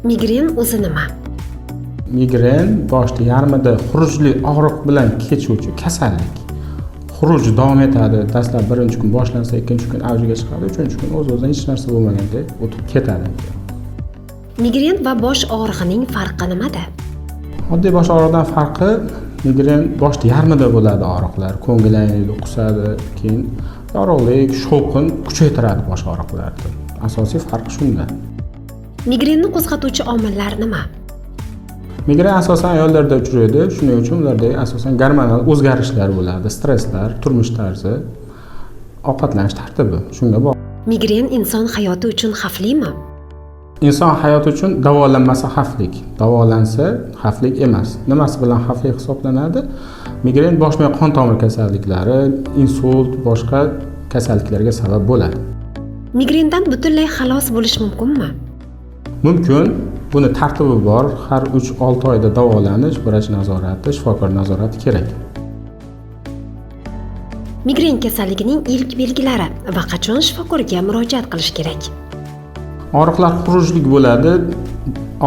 Migren o'zi nima? Migren boshda yarmida xurujli og'riq bilan kechuvchi kasallik. Xuruj davom etadi. Dastlab birinchi kun boshlansa, ikkinchi kun avjiga chiqadi, uchinchi kun o'z-o'zidan hech narsa bo'lmagandek o'tib ketadi. Migren va bosh og'rig'ining farqi nimada? Oddiy bosh og'rig'idan farqi migren boshda yarmida bo'ladi og'riqlar, ko'ngillilik qusadi, keyin yorug'lik, shovqin kuchaytiradi bosh og'riqlarni. Asosiy farq shunda. Migrenni qo'zg'atuvchi omillar nima? Migren asosan ayollarda uchraydi, shuning uchun ularda asosan gormonal o'zgarishlar bo'ladi, stresslar, turmush tarzi, ovqatlanish tartibi shunga bog'liq. Migren inson hayoti uchun xavflimi? Inson hayoti uchun davolanmasa xavflik, davolansa xavflik emas. Nimasi bilan xavfli hisoblanadi? Migren bosh miya qon tomir kasalliklari, insult, boshqa kasalliklarga sabab bo'ladi. Migrendan butunlay xalos bo'lish mumkinmi? Mumkin. Buni tartibi bor. Har 3-6 oyda davolanish, vrach nazorati, shifokor nazorati kerak. Migren kasalligining ilk belgilari va qachon shifokorga murojaat qilish kerak? Og'riqlar xurujlik bo'ladi.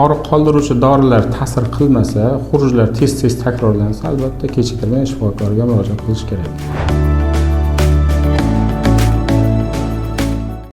Og'riq qoldiruvchi dorilar ta'sir qilmasa, xurujlar tez-tez takrorlansa, albatta kechiktirmay shifokorga murojaat qilish kerak.